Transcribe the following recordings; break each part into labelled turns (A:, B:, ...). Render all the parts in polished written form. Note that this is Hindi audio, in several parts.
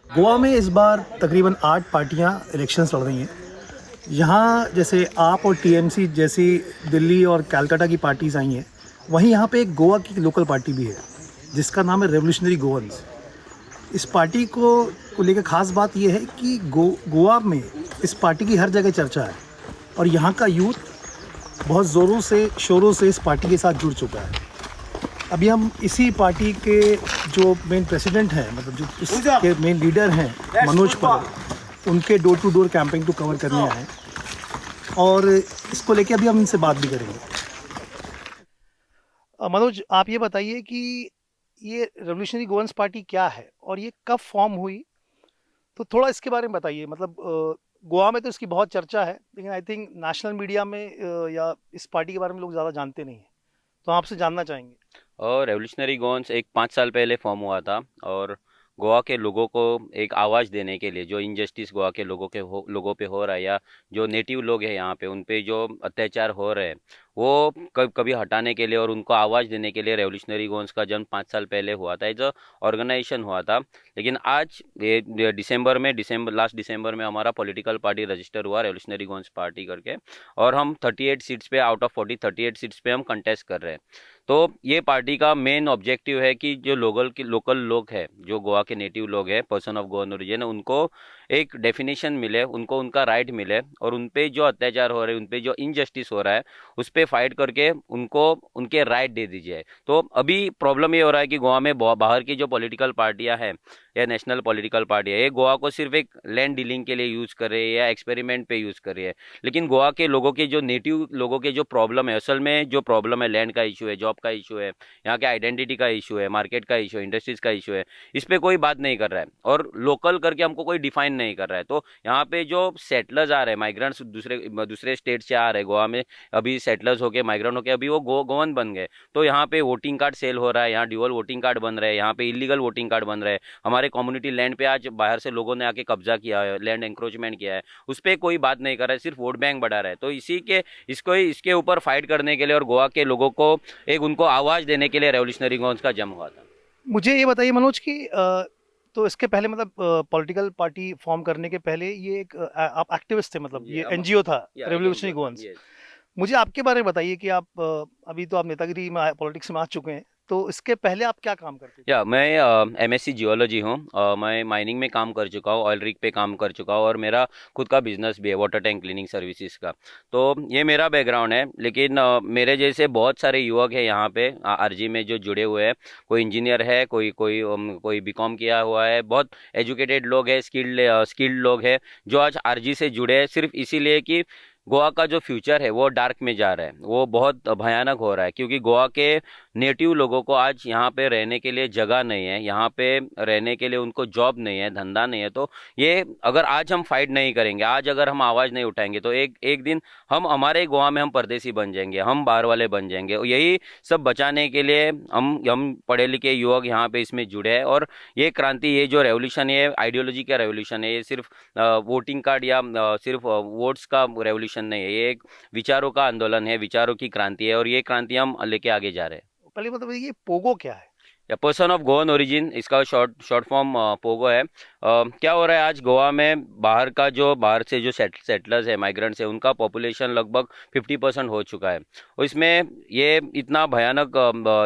A: गोवा में इस बार तकरीबन 8 पार्टियां इलेक्शंस लड़ रही हैं। यहाँ जैसे आप और टीएमसी जैसी दिल्ली और कलकत्ता की पार्टीज़ आई हैं, वहीं यहाँ पे एक गोवा की लोकल पार्टी भी है जिसका नाम है रेवोल्यूशनरी गोवंस। इस पार्टी को लेकर ख़ास बात यह है कि गोवा में इस पार्टी की हर जगह चर्चा है और यहाँ का यूथ बहुत ज़ोरों से शोरों से इस पार्टी के साथ जुड़ चुका है। अभी हम इसी पार्टी के जो मेन प्रेसिडेंट हैं, मतलब जो इसके मेन लीडर हैं मनोज पल, उनके डोर टू डोर कैंपेन को कवर करने आए हैं और इसको लेके अभी हम इनसे बात भी करेंगे। मनोज, आप ये बताइए कि ये रेवोल्यूशनरी गोवंस पार्टी क्या है और ये कब फॉर्म हुई, तो थोड़ा इसके बारे में बताइए। मतलब गोवा में तो इसकी बहुत चर्चा है, लेकिन आई थिंक नेशनल मीडिया में या इस पार्टी के बारे में लोग ज़्यादा जानते नहीं हैं, तो आपसे जानना चाहेंगे।
B: और रेवोल्यूशनरी गोवंस एक 5 साल पहले फॉर्म हुआ था। और गोवा के लोगों को एक आवाज़ देने के लिए, जो इनजस्टिस गोवा के लोगों पे हो रहा है, या जो नेटिव लोग हैं यहाँ पे उन पे जो अत्याचार हो रहे हैं, वो कभी हटाने के लिए और उनको आवाज़ देने के लिए रेवोल्यूशनरी गोवंस का जन्म 5 साल पहले हुआ था। एज अ ऑर्गेनाइजेशन हुआ था। लेकिन आज ये लास्ट दिसंबर में हमारा पॉलिटिकल पार्टी रजिस्टर हुआ, रेवोल्यूशनरी गोवंस पार्टी करके। और हम 38 सीट्स पे, आउट ऑफ 40 38 सीट्स पे हम कंटेस्ट कर रहे हैं। तो ये पार्टी का मेन ऑब्जेक्टिव है कि जो लोकल लोग हैं, जो गोवा के नेटिव लोग हैं, पर्सन ऑफ गोवन ओरिजिन, उनको एक डेफिनेशन मिले, उनको उनका राइट मिले, और उन पे जो अत्याचार हो रहे हैं, उन पे जो इनजस्टिस हो रहा है, उस पे फाइट करके उनको उनके राइट दे दीजिए। तो अभी प्रॉब्लम ये हो रहा है कि गोवा में बाहर की जो पॉलिटिकल पार्टियां हैं या नेशनल पॉलिटिकल पार्टी है, ये गोवा को सिर्फ एक लैंड डीलिंग के लिए यूज कर रही है या एक्सपेरिमेंट पे यूज कर रही है। लेकिन गोवा के लोगों के जो नेटिव लोगों के जो प्रॉब्लम है, असल में जो प्रॉब्लम है, लैंड का इशू है, जॉब का इशू है, यहाँ के आइडेंटिटी का इशू है, मार्केट का इशू है, इंडस्ट्रीज का इशू है, इस पे कोई बात नहीं कर रहा है और लोकल करके हमको कोई डिफाइन नहीं कर रहा है। तो यहाँ पे जो सेटलर्स आ रहे हैं, माइग्रेंट्स दूसरे दूसरे स्टेट से आ रहे हैं गोवा में, अभी सेटलर्स होके, माइग्रेंट होके अभी वो गोवन बन गए। तो यहाँ पे वोटिंग कार्ड सेल हो रहा है, यहाँ ड्यूअल वोटिंग कार्ड बन रहे हैं, यहाँ पे इलीगल वोटिंग कार्ड बन रहे हैं। हमारे कम्युनिटी लैंड पे आज बाहर से लोगों ने आके कब्जा किया है, लैंड एंक्रोचमेंट किया है, उस पर कोई बात नहीं कर रहा है, सिर्फ वोट बैंक बढ़ा रहा है। तो इसके ऊपर फाइट करने के लिए और गोवा के लोगों को एक उनको आवाज़ देने के लिए रेवोल्यूशनरी गोवंस का जन्म हुआ था।
A: मुझे ये बताइए मनोज कि तो इसके पहले, मतलब पॉलिटिकल पार्टी फॉर्म करने के पहले ये एक आप एक्टिविस्ट थे, मतलब
B: ये
A: ये
B: हम
A: एनजीओ था
B: या एक
A: रेवोल्यूशनरी
B: एनजीओ था,
A: गोवंस।
B: ये।
A: मुझे आपके बारे में बताइए कि आप अभी तो आप नेतागिरी में पॉलिटिक्स में आ चुके हैं, तो इसके पहले आप क्या काम करते थे।
B: या मैं एमएससी जियोलॉजी हूँ। मैं माइनिंग में काम कर चुका हूँ, ऑयल रिग पे काम कर चुका हूँ, और मेरा खुद का बिजनेस भी है, वाटर टैंक क्लीनिंग सर्विसेज का। तो ये मेरा बैकग्राउंड है। लेकिन मेरे जैसे बहुत सारे युवक हैं यहाँ पे आरजी में जो जुड़े हुए हैं। कोई इंजीनियर है, कोई बीकॉम किया हुआ है, बहुत एजुकेटेड लोग हैं, स्किल्ड लोग हैं, जो आज आरजी से जुड़े हैं सिर्फ इसीलिए कि गोवा का जो फ्यूचर है वो डार्क में जा रहा है, वो बहुत भयानक हो रहा है, क्योंकि गोवा के नेटिव लोगों को आज यहाँ पे रहने के लिए जगह नहीं है, यहाँ पे रहने के लिए उनको जॉब नहीं है, धंधा नहीं है। तो ये अगर आज हम फाइट नहीं करेंगे, आज अगर हम आवाज़ नहीं उठाएंगे, तो एक एक दिन हम हमारे गोवा में हम परदेसी बन जाएंगे, हम बाहर वाले बन जाएंगे। और यही सब बचाने के लिए हम पढ़े लिखे युवक यहाँ पे इसमें जुड़े हैं। और ये क्रांति, ये जो रेवोल्यूशन है, आइडियोलॉजी का रेवोल्यूशन है, ये सिर्फ वोटिंग कार्ड या सिर्फ वोट्स का रेवोल्यूशन नहीं है, ये एक विचारों का आंदोलन है, विचारों की क्रांति है, और ये क्रांति हम लेके आगे जा रहे हैं।
A: पहले मतलब ये पोगो क्या है।
B: या पर्सन ऑफ गोवन ओरिजिन, इसका शॉर्ट शॉर्ट फॉर्म पोगो है। क्या हो रहा है आज गोवा में, बाहर से जो सेटलर्स है, माइग्रेंट्स है, उनका पॉपुलेशन लगभग 50% हो चुका है। और इसमें ये इतना भयानक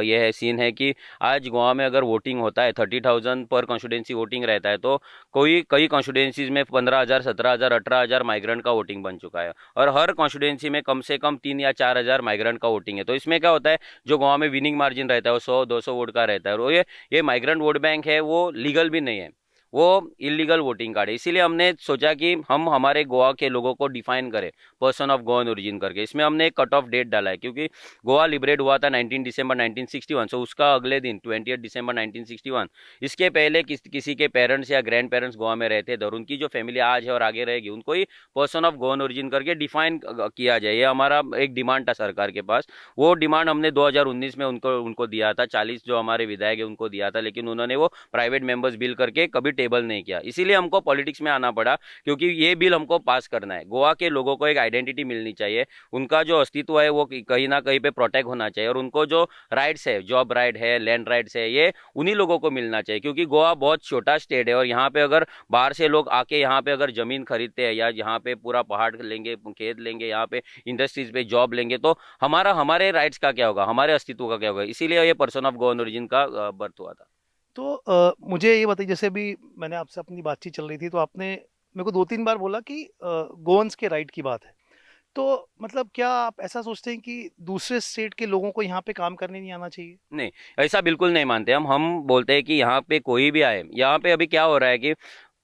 B: ये है सीन है कि आज गोवा में अगर वोटिंग होता है, 30,000 पर कॉन्स्टिट्यूंसी वोटिंग रहता है, तो कई कॉन्स्टिट्यूंसीज में 15,000, 17,000, 18,000 माइग्रेंट का वोटिंग बन चुका है। और हर कॉन्स्टिट्यूंसी में कम से कम 3 या 4 हज़ार माइग्रेंट का वोटिंग है। तो इसमें क्या होता है, जो गोवा में विनिंग मार्जिन रहता है वो 100-200 वोट का रहता है। और ये माइग्रेंट वोट बैंक है, वो लीगल भी नहीं है, वो इलीगल वोटिंग कार्ड है। इसीलिए हमने सोचा कि हम हमारे गोवा के लोगों को डिफाइन करें पर्सन ऑफ गोवन ओरिजिन करके। इसमें हमने एक कट ऑफ डेट डाला है, क्योंकि गोवा लिबरेट हुआ था 19 दिसंबर 1961, सो उसका अगले दिन 28 दिसंबर 1961। इसके पहले किसी के पेरेंट्स या ग्रैंड पेरेंट्स गोवा में रहते थे, और उनकी जो फैमिली आज है और आगे रहेगी, उनको ही पर्सन ऑफ गोवन ओरिजिन करके डिफाइन किया जाए। ये हमारा एक डिमांड था सरकार के पास। वो डिमांड हमने 2019 में उनको उनको दिया था, 40 जो हमारे विधायक है उनको दिया था, लेकिन उन्होंने वो प्राइवेट मेंबर्स बिल करके कभी टेबल नहीं किया, इसीलिए हमको पॉलिटिक्स में आना पड़ा, क्योंकि ये बिल हमको पास करना है। गोवा के लोगों को एक आइडेंटिटी मिलनी चाहिए, उनका जो अस्तित्व है वो कहीं ना कहीं पे प्रोटेक्ट होना चाहिए, और उनको जो राइट्स है, जॉब राइट है, लैंड राइट्स है, ये उन्हीं लोगों को मिलना चाहिए। क्योंकि गोवा बहुत छोटा स्टेट है, और यहाँ पे अगर बाहर से लोग आके यहाँ पे अगर जमीन खरीदते हैं, या यहाँ पे पूरा पहाड़ लेंगे, खेत लेंगे, यहाँ पे इंडस्ट्रीज पे जॉब लेंगे, तो हमारे राइट्स का क्या होगा, हमारे अस्तित्व का क्या होगा। इसीलिए ये पर्सन ऑफ गोवन ओरिजिन का बर्थ हुआ था।
A: तो मुझे ये बताइए, जैसे अभी मैंने आपसे अपनी बातचीत चल रही थी तो आपने मेरे को 2-3 बार बोला कि गोवंस के राइट की बात है। तो मतलब क्या आप ऐसा सोचते हैं कि दूसरे स्टेट के लोगों को यहाँ पे काम करने नहीं आना चाहिए?
B: नहीं, ऐसा बिल्कुल नहीं मानते हम बोलते हैं कि यहाँ पे कोई भी आए, यहाँ पे अभी क्या हो रहा है कि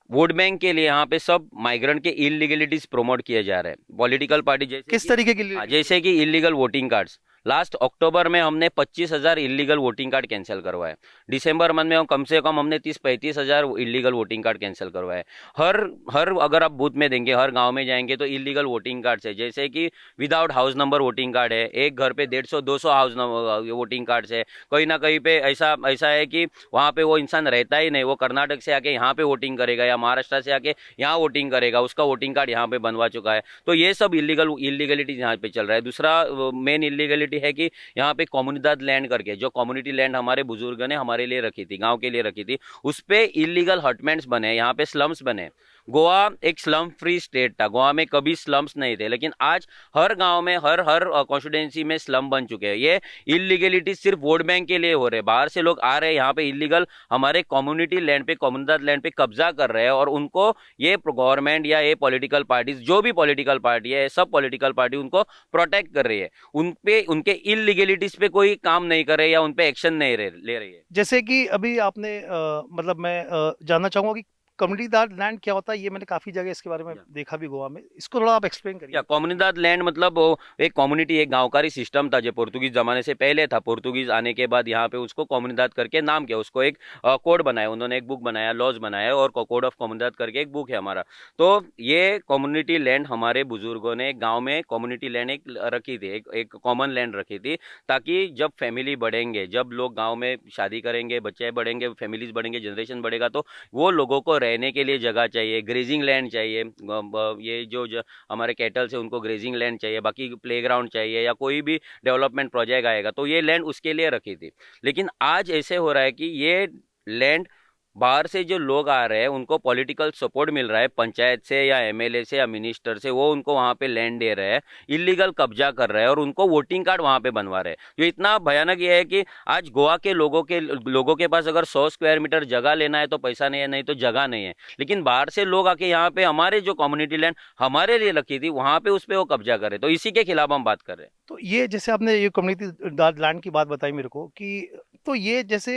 B: वोट बैंक के लिए यहाँ पे सब माइग्रेंट के इलीगलिटीज प्रमोट किए जा रहे हैं। पॉलिटिकल पार्टी
A: किस तरीके के लिए?
B: जैसे कि illegal voting cards, last October में हमने 25,000 इलीगल वोटिंग कार्ड कैंसिल करवाए। दिसंबर मंथ में कम से कम हमने 30-35,000 इलीगल वोटिंग कार्ड कैंसिल करवाए। हर हर अगर आप बूथ में देंगे, हर गांव में जाएंगे तो इलीगल वोटिंग कार्ड्स है, जैसे कि without house number voting card है, एक घर पे 150-200 हाउस नंबर वोटिंग कार्ड्स है। कहीं ना कहीं पे ऐसा ऐसा है कि वहाँ पे वो इंसान रहता ही नहीं, वो कर्नाटक से आके यहाँ पे वोटिंग करेगा, या महाराष्ट्र से आके यहाँ वोटिंग करेगा, उसका वोटिंग कार्ड यहाँ पे बनवा चुका है। तो ये सब इलीगलिटीज यहाँ पे चल रहा है। दूसरा मेन इलीगलिटी है कि यहाँ पे कम्युनिदाद लैंड करके, जो कम्युनिटी लैंड हमारे बुजुर्ग ने हमारे लिए रखी थी, गांव के लिए रखी थी, उस पे इलीगल हटमेंट्स बने, यहाँ पे स्लम्स बने। गोवा एक स्लम फ्री स्टेट था, गोवा में कभी स्लम्स नहीं थे, लेकिन आज हर गांव में, हर हर कॉन्स्टिट्यूंसी में स्लम बन चुके हैं। ये इलीगलिटी सिर्फ वोट बैंक के लिए हो रहे हैं, बाहर से लोग आ रहे हैं यहाँ पे इलीगल हमारे कम्युनिटी लैंड पे, कम्युनिदाद लैंड पे कब्जा कर रहे हैं, और उनको ये गवर्नमेंट या ये पॉलिटिकल पार्टीज, जो भी पॉलिटिकल पार्टी है, सब पॉलिटिकल पार्टी उनको प्रोटेक्ट कर रही है, उन पे उनके इलीगलिटीज पे कोई काम नहीं कर रहे या उन पे एक्शन नहीं ले रही है।
A: जैसे कि अभी आपने मतलब मैं जानना चाहूंगा कि कम्युनिटी लैंड क्या होता है? ये मैंने काफी जगह इसके बारे में देखा भी गोवा में, इसको थोड़ा आप एक्सप्लेन करिए।
B: या कम्युनिदाद लैंड मतलब वो एक कम्युनिटी, एक गांवकारी सिस्टम था जो पोर्तुगीज जमाने से पहले था। पोर्तुगीज आने के बाद यहाँ पे उसको कम्युनिदाद करके नाम किया, उसको एक कोड बनाया, उन्होंने एक बुक बनाया, लॉज बनाया, और कोड ऑफ कम्युनिदाद करके एक बुक है हमारा। तो ये कम्युनिटी लैंड हमारे बुजुर्गों ने गाँव में कम्युनिटी लैंड एक रखी थी, एक कॉमन लैंड रखी थी, ताकि जब फैमिली बढ़ेंगे, जब लोग गाँव में शादी करेंगे, बच्चे बढ़ेंगे, फैमिलीज बढ़ेंगे, जनरेशन बढ़ेगा, तो वो लोगों को रहने के लिए जगह चाहिए, ग्रेजिंग लैंड चाहिए। ये जो हमारे कैटल से उनको ग्रेजिंग लैंड चाहिए, बाकी प्लेग्राउंड चाहिए, या कोई भी डेवलपमेंट प्रोजेक्ट आएगा तो ये लैंड उसके लिए रखी थी। लेकिन आज ऐसे हो रहा है कि ये लैंड बाहर से जो लोग आ रहे हैं उनको पॉलिटिकल सपोर्ट मिल रहा है, पंचायत से या एमएलए से या मिनिस्टर से, वो उनको वहाँ पे लैंड दे रहे हैं, इलीगल कब्जा कर रहे हैं, और उनको वोटिंग कार्ड वहाँ पे बनवा रहे हैं। जो इतना भयानक ये है कि आज गोवा के लोगों के पास अगर 100 स्क्वायर मीटर जगह लेना है तो पैसा नहीं है, नहीं तो जगह नहीं है, लेकिन बाहर से लोग आके यहाँ पे हमारे जो कम्युनिटी लैंड हमारे लिए रखी थी वहाँ पे उस पर वो कब्जा करे, तो इसी के खिलाफ हम बात कर रहे हैं।
A: तो ये जैसे आपने ये कम्युनिटी लैंड की बात बताई मेरे को कि, तो ये जैसे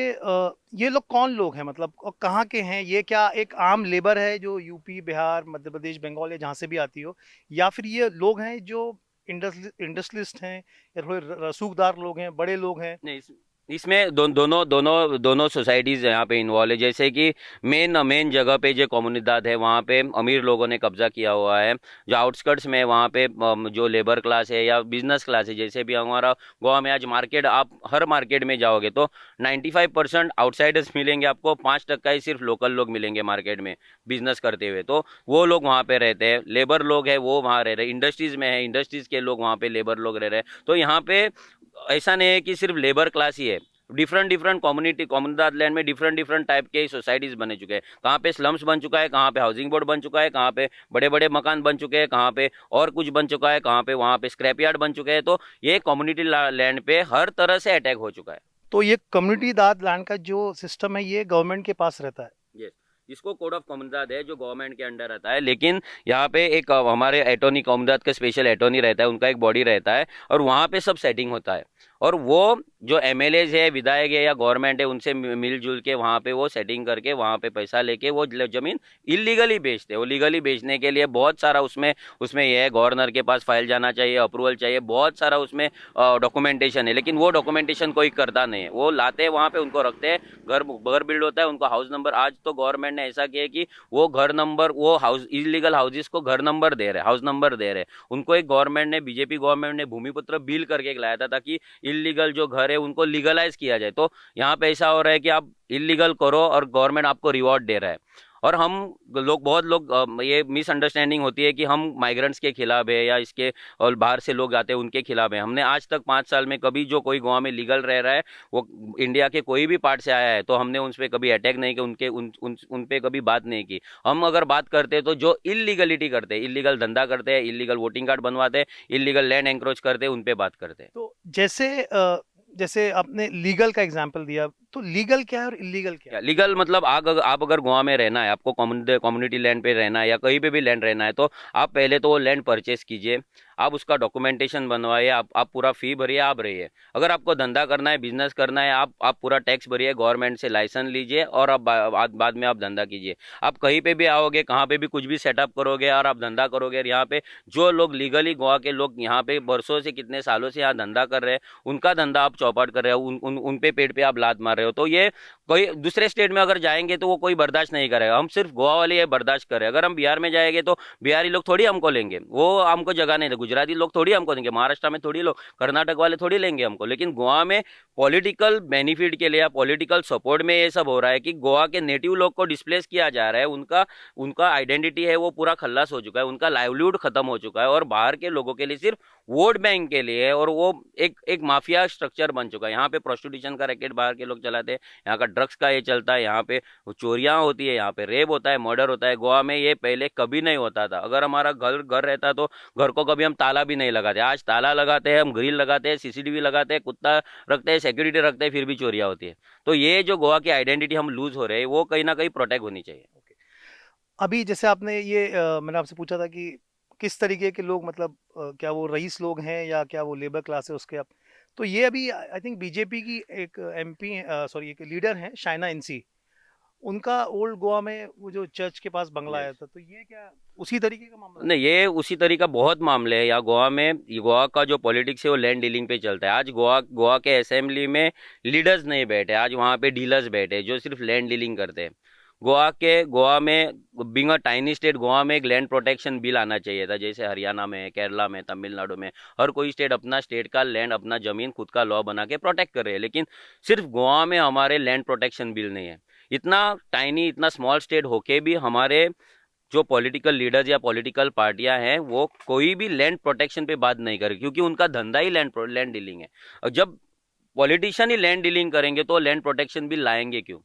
A: ये लोग कौन लोग हैं, मतलब और कहाँ के हैं? ये क्या एक आम लेबर है जो यूपी, बिहार, मध्य प्रदेश, बंगाल या जहाँ से भी आती हो, या फिर ये लोग हैं जो इंडस्ट्रियलिस्ट हैं, या थोड़े रसूखदार लोग हैं, बड़े लोग हैं?
B: नहीं, इसमें दोनों सोसाइटीज यहाँ पे इन्वॉल्व है। जैसे कि मेन जगह पे जो कम्युनिदाद है वहाँ पे अमीर लोगों ने कब्जा किया हुआ है। जो आउटस्कर्ट्स में वहाँ पे जो लेबर क्लास है या बिजनेस क्लास है, जैसे भी हमारा गोवा में आज मार्केट, आप हर मार्केट में जाओगे तो 95% आउटसाइडर्स मिलेंगे आपको, 5% ही सिर्फ लोकल लोग मिलेंगे मार्केट में बिजनेस करते हुए। तो वो लोग वहाँ पे रहते हैं, लेबर लोग हैं वो वहाँ रह रहे हैं, इंडस्ट्रीज में है, इंडस्ट्रीज के लोग वहाँ पे लेबर लोग रह रहे हैं। तो यहाँ पे ऐसा नहीं है कि सिर्फ लेबर क्लास ही है, डिफरेंट कम्युनिदाद लैंड में डिफरेंट टाइप के सोसाइटीज बने चुके हैं। कहाँ पे स्लम्स बन चुका है, कहाँ पे हाउसिंग बोर्ड बन चुका है, कहाँ पे बड़े बड़े मकान बन चुके हैं, कहाँ पे और कुछ बन चुका है, कहाँ पे वहाँ पे स्क्रैप यार्ड बन चुके हैं। तो ये कम्युनिटी लैंड पे हर तरह से अटैक हो चुका है।
A: तो ये कम्युनिटी लैंड का जो सिस्टम है ये गवर्नमेंट के पास रहता है?
B: यस, इसको कोड ऑफ कम्युनिदाद है जो गवर्नमेंट के अंडर रहता है, लेकिन यहाँ पे एक हमारे एटॉर्नी कम्युनिदाद का स्पेशल एटॉर्नी रहता है, उनका एक बॉडी रहता है, और वहाँ पे सब सेटिंग होता है। और वो जो एमएलएज है, विधायक है या गवर्नमेंट है, उनसे मिलजुल के वहाँ पे वो सेटिंग करके वहाँ पे पैसा लेके वो ज़मीन इलीगली बेचते हैं। वो लीगली बेचने के लिए बहुत सारा उसमें ये है, गवर्नर के पास फाइल जाना चाहिए, अप्रूवल चाहिए, बहुत सारा उसमें डॉक्यूमेंटेशन है, लेकिन वो डॉक्यूमेंटेशन कोई करता नहीं है। वो लाते हैं वहाँ पे, उनको रखते हैं, घर बिल्ड होता है, उनको हाउस नंबर, आज तो गवर्नमेंट ने ऐसा किया कि वो घर नंबर, वो हाउस इलीगल हाउसेस को घर नंबर दे रहे, हाउस नंबर दे रहे। उनको एक गवर्नमेंट ने, बीजेपी गवर्नमेंट ने भूमिपुत्र बिल करके लाया था ताकि इलीगल जो घर है उनको लीगलाइज किया जाए। तो यहाँ पे ऐसा हो रहा है कि आप इलीगल करो और गवर्नमेंट आपको रिवॉर्ड दे रहा है। और हम लोग बहुत लोग ये मिसअंडरस्टैंडिंग होती है कि हम माइग्रेंट्स के खिलाफ है या इसके और बाहर से लोग आते हैं उनके खिलाफ है। हमने आज तक 5 साल में कभी जो कोई गोवा में लीगल रह रहा है वो इंडिया के कोई भी पार्ट से आया है तो हमने उन पे कभी अटैक नहीं किया, उन पे कभी बात नहीं की। हम अगर बात करते हैं तो जो इलीगलिटी करते हैं, इलीगल धंधा करते हैं, इलीगल वोटिंग कार्ड बनवाते हैं, इलीगल लैंड एंक्रोच करते हैं, उन पे बात करते हैं।
A: तो जैसे आपने लीगल का एग्जांपल दिया, तो लीगल क्या है और इलीगल क्या है?
B: लीगल मतलब आप अगर गोवा में रहना है, आपको कम्युनिटी लैंड पे रहना है या कहीं पे भी लैंड रहना है तो आप पहले तो वो लैंड परचेस कीजिए, आप उसका डॉक्यूमेंटेशन बनवाइए, आप पूरा फी भरिए, आप रहिए। अगर आपको धंधा करना है, बिजनेस करना है, आप पूरा टैक्स भरिए, गवर्नमेंट से लाइसेंस लीजिए और आप बाद में आप धंधा कीजिए। आप कहीं पे भी आओगे, कहाँ पे भी कुछ भी सेटअप करोगे और आप धंधा करोगे, और यहाँ पे जो लोग लीगली गोवा के लोग यहाँ पे वर्षों से कितने सालों से यहाँ धंधा कर रहे हैं उनका धंधा आप चौपट कर रहे हो, उन पे पेट पे आप लात मार रहे हो, तो ये कोई दूसरे स्टेट में अगर जाएंगे तो वो कोई बर्दाश्त नहीं करेगा। हम सिर्फ गोवा वाले ये बर्दाश्त करें। अगर हम बिहार में जाएंगे तो बिहारी लोग थोड़ी हमको लेंगे, वो हमको जगह नहीं देंगे। गुजराती लोग थोड़ी हमको देंगे, महाराष्ट्र में थोड़ी लोग, कर्नाटक वाले थोड़ी लेंगे हमको। लेकिन गोवा में पॉलिटिकल बेनिफिट के लिए या पॉलिटिकल सपोर्ट में ये सब हो रहा है कि गोवा के नेटिव लोग को डिस्प्लेस किया जा रहा है, उनका उनका आइडेंटिटी है वो पूरा खल्लास हो चुका है, उनका लाइवलीहुड खत्म हो चुका है और बाहर के लोगों के लिए सिर्फ वोट बैंक के लिए, और वो एक माफिया स्ट्रक्चर बन चुका है। यहाँ पे प्रोस्टिट्यूशन का रैकेट बाहर के लोग चलाते हैं, यहाँ का ड्रग्स का ये चलता है, यहाँ पे चोरियां होती है, यहाँ पे रेप होता है, मर्डर होता है। गोवा में ये पहले कभी नहीं होता था। अगर हमारा घर घर रहता तो घर को कभी हम ताला भी नहीं लगाते। आज ताला लगाते हैं, हम ग्रिल लगाते हैं, सीसीटीवी लगाते हैं, कुत्ता रखते हैं, सिक्योरिटी रखते हैं, फिर भी चोरियां होती है। तो ये जो गोवा की आइडेंटिटी हम लूज हो रहे हैं वो कहीं ना कहीं प्रोटेक्ट होनी चाहिए।
A: अभी जैसे आपने ये मैंने आपसे पूछा था कि किस तरीके के लोग, मतलब क्या वो रईस लोग हैं या क्या वो लेबर क्लास है उसके आप, तो ये अभी आई थिंक बीजेपी की एक एमपी, सॉरी एक लीडर हैं शाइना इंसी, उनका ओल्ड गोवा में वो जो चर्च के पास बंगला आया
B: Yes.
A: था, तो ये क्या उसी तरीके का मामला है?
B: नहीं, ये उसी तरीका बहुत मामले हैं यहाँ गोवा में। गोवा का जो पॉलिटिक्स है वो लैंड डीलिंग पे चलता है। आज गोवा के असेंबली में लीडर्स नहीं बैठे, आज वहाँ पे डीलर्स बैठे जो सिर्फ लैंड डीलिंग करते हैं। गोवा में being a tiny state, Goa में एक लैंड प्रोटेक्शन बिल आना चाहिए था, जैसे हरियाणा में, केरला में, तमिलनाडु में। हर कोई स्टेट अपना स्टेट का लैंड, अपना जमीन खुद का लॉ बना के प्रोटेक्ट कर रहे हैं, लेकिन सिर्फ गोवा में हमारे लैंड प्रोटेक्शन बिल नहीं है। इतना टाइनी, इतना स्मॉल स्टेट होके भी हमारे जो पॉलिटिकल लीडर्स या पॉलिटिकल पार्टियां हैं वो कोई भी लैंड प्रोटेक्शन पे बात नहीं करे, क्योंकि उनका धंधा ही लैंड डीलिंग है। और जब पॉलिटिशियन ही लैंड डीलिंग करेंगे तो लैंड प्रोटेक्शन बिल लाएंगे क्यों?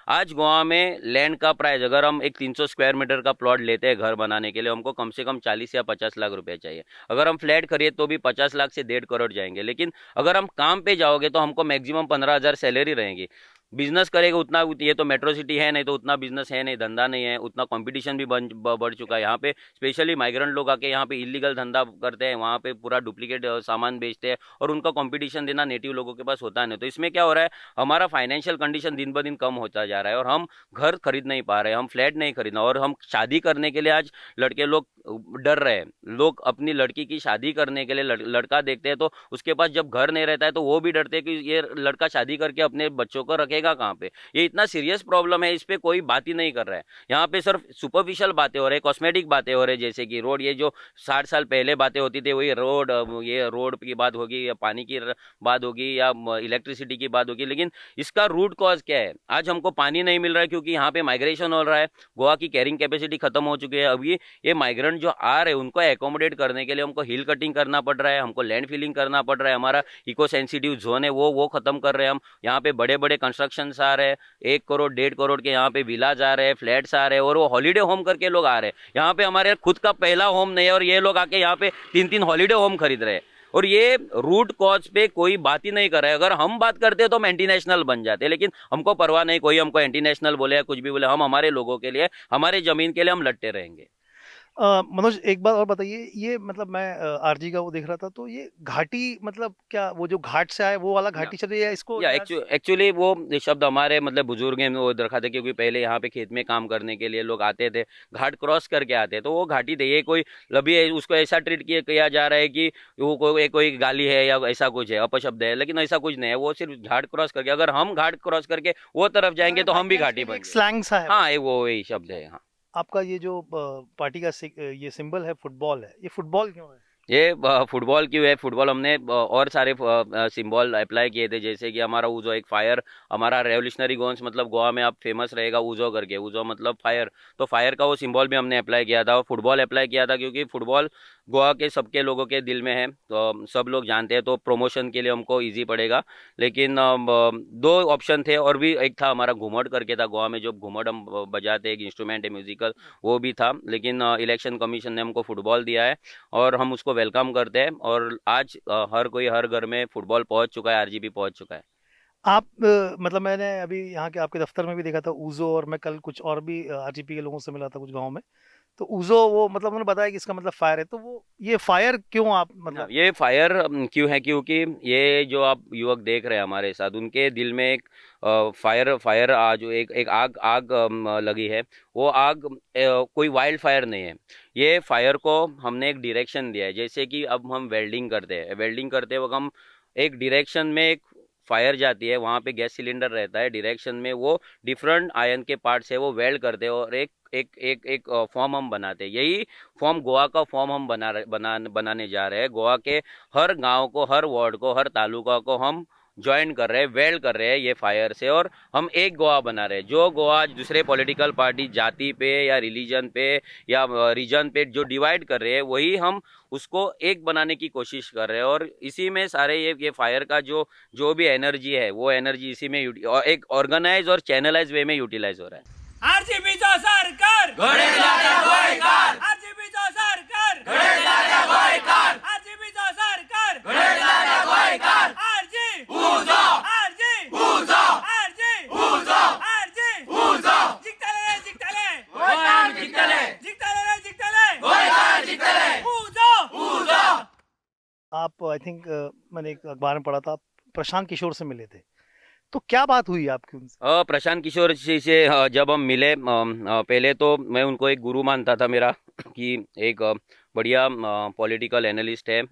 B: आज गोवा में लैंड का प्राइस, अगर हम एक 300 स्क्वायर मीटर का प्लॉट लेते हैं घर बनाने के लिए, हमको कम से कम 40 या 50 लाख रुपए चाहिए। अगर हम फ्लैट खरीद तो भी 50 लाख से 1.5 करोड़ जाएंगे। लेकिन अगर हम काम पे जाओगे तो हमको मैक्सिमम 15,000 सैलरी रहेगी। बिजनेस करेगा उतना, ये तो मेट्रो सिटी है नहीं, तो उतना बिजनेस है नहीं, धंधा नहीं है, उतना कंपटीशन भी बढ़ चुका है। यहाँ पे स्पेशली माइग्रेंट लोग आके यहाँ पे इलीगल धंधा करते हैं, वहाँ पे पूरा डुप्लीकेट सामान बेचते हैं और उनका कंपटीशन देना नेटिव लोगों के पास होता नहीं। तो इसमें क्या हो रहा है, हमारा फाइनेंशियल कंडीशन दिन ब दिन कम होता जा रहा है और हम घर खरीद नहीं पा रहे, हम फ्लैट नहीं खरीदना, और हम शादी करने के लिए आज लड़के लोग डर रहे हैं। लोग अपनी लड़की की शादी करने के लिए लड़का देखते हैं तो उसके पास जब घर नहीं रहता है तो वो भी डरते हैं कि ये लड़का शादी करके अपने बच्चों को रखेगा कहाँ पे। ये इतना सीरियस प्रॉब्लम है, इस पे कोई बात ही नहीं कर रहा है। यहाँ पे सिर्फ सुपरफिशियल बातें हो रही है, कॉस्मेटिक बातें हो रही है, जैसे कि रोड, ये जो 60 साल पहले बातें होती थी वही रोड, ये रोड की बात होगी या पानी की बात होगी या इलेक्ट्रिसिटी की बात होगी, लेकिन इसका रूट कॉज क्या है? आज हमको पानी नहीं मिल रहा है क्योंकि यहाँ पे माइग्रेशन हो रहा है, गोवा की कैरिंग कैपेसिटी खत्म हो चुकी है। अभी ये माइग्रेंट जो आ रहे हैं उनको एकोमोडेट करने के लिए हमको हिल कटिंग करना पड़ रहा है, हमको लैंड फिलिंग करना पड़ रहा है, हमारा इको सेंसिटिव जोन है वो खत्म कर रहे हैं हम। यहाँ पे बड़े बड़े कंस्ट्रक्शन आ रहे हैं, 1 करोड़ 1.5 करोड़ के यहाँ पे विलाज आ रहे हैं, फ्लैट्स आ रहे हैं, और वो हॉलीडे होम करके लोग आ रहे हैं। यहाँ पे हमारे खुद का पहला होम नहीं है और ये लोग आके यहाँ पे 3-3 हॉलीडे होम खरीद रहे हैं, और ये रूट कॉज पे कोई बात ही नहीं कर रहा है। अगर हम बात करते हैं तो हम एंटी नेशनल बन जाते हैं, लेकिन हमको परवाह नहीं, कोई हमको एंटी नेशनल बोले या कुछ भी बोले, हम हमारे लोगों के लिए, हमारे जमीन के लिए हम लड़ते रहेंगे।
A: मनोज, एक बात और बताइए, ये मतलब मैं आरजी का वो देख रहा था, तो ये घाटी मतलब क्या वो जो घाट से आए वो वाला घाटी चल रही है इसको?
B: या एक्चुअली वो शब्द हमारे मतलब बुजुर्ग हैं वो रखा था, क्योंकि पहले यहाँ पे खेत में काम करने के लिए लोग आते थे, घाट क्रॉस करके आते, तो वो घाटी थे। ये कोई अभी उसको ऐसा ट्रीट किया जा रहा है कि वो कोई गाली है या ऐसा कुछ है, अपशब्द है, लेकिन ऐसा कुछ नहीं है। वो सिर्फ घाट क्रॉस करके, अगर हम घाट क्रॉस करके वो तरफ जाएंगे तो हम भी घाटी बन जाएंगे।
A: स्लैंग सा है।
B: हाँ, वो वही शब्द है। हाँ,
A: आपका ये जो पार्टी का ये सिंबल है, फुटबॉल है, ये फुटबॉल क्यों है?
B: ये फुटबॉल क्यों है? फुटबॉल हमने और सारे सिंबल अप्लाई किए थे, जैसे कि हमारा ऊजो एक फायर, हमारा रेवोल्यूशनरी गोन्स, मतलब गोवा में आप फेमस रहेगा ऊजो करके, ऊजो मतलब फायर, तो फायर का वो सिंबल भी हमने अप्लाई किया था। और फुटबॉल अप्लाई किया था क्योंकि फुटबॉल गोवा के सबके लोगों के दिल में है, तो सब लोग जानते हैं, तो प्रमोशन के लिए हमको ईजी पड़ेगा। लेकिन दो ऑप्शन थे और भी, एक था हमारा घुमट करके था, गोवा में जो घुमट हम बजाते एक इंस्ट्रूमेंट है म्यूजिकल, वो भी था। लेकिन इलेक्शन कमीशन ने हमको फुटबॉल दिया है और हम उसको वेलकम करते हैं। और आज हर कोई, हर घर में फुटबॉल पहुंच चुका है, आरजीबी पहुंच चुका है।
A: आप मतलब मैंने अभी यहाँ के आपके दफ्तर में भी देखा था ऊजो, और मैं कल कुछ और भी आरजीपी के लोगों से मिला था कुछ गाँव में। तो ऊजो वो मतलब उन्होंने बताया कि इसका मतलब फायर है, तो वो ये फायर क्यों आप
B: हाँ,
A: मतलब।
B: ये फायर क्यों है? क्योंकि ये जो आप युवक देख रहे हैं हमारे साथ, उनके दिल में एक फायर फायर जो एक एक आग आग लगी है। वो आग कोई वाइल्ड फायर नहीं है। ये फायर को हमने एक डायरेक्शन दिया है, जैसे कि अब हम वेल्डिंग करते हैं, वेल्डिंग करते वक्त हम एक डायरेक्शन में एक फायर जाती है, वहाँ पे गैस सिलेंडर रहता है, डायरेक्शन में वो डिफरेंट आयन के पार्ट से वो वेल्ड करते हैं और एक एक एक एक फॉर्म हम बनाते हैं। यही फॉर्म गोवा का फॉर्म हम बनाने जा रहे हैं। गोवा के हर गांव को, हर वार्ड को, हर तालुका को हम ज्वाइन कर रहे हैं, वेल्ड कर रहे हैं ये फायर से, और हम एक गोवा बना रहे हैं। जो गोवा दूसरे पॉलिटिकल पार्टी जाति पे या रिलीजन पे या रीजन पे जो डिवाइड कर रहे हैं, वही हम उसको एक बनाने की कोशिश कर रहे हैं। और इसी में सारे ये फायर का जो जो भी एनर्जी है, वो एनर्जी इसी में और एक ऑर्गेनाइज और चैनलाइज वे में यूटिलाइज हो रहा है।
C: आरसीबीचा सरकार घोडेला गोयकार आरसीबीचा सरकार घोडेला गोयकार आरसीबीचा सरकार घोडेला गोयकार आरजी उजो आरजी उजो आरजी उजो आरजी उजो जिंकले गोयकार जिंकले गोयकार जिंकले उजो उजो।
A: आप आई थिंक मैंने एक अखबार में पढ़ा था, आप प्रशांत किशोर से मिले थे, तो क्या बात हुई आपकी उनसे?
B: प्रशांत किशोर जी से जब हम मिले, पहले तो मैं उनको एक गुरु मानता था मेरा कि एक बढ़िया पॉलिटिकल एनालिस्ट है।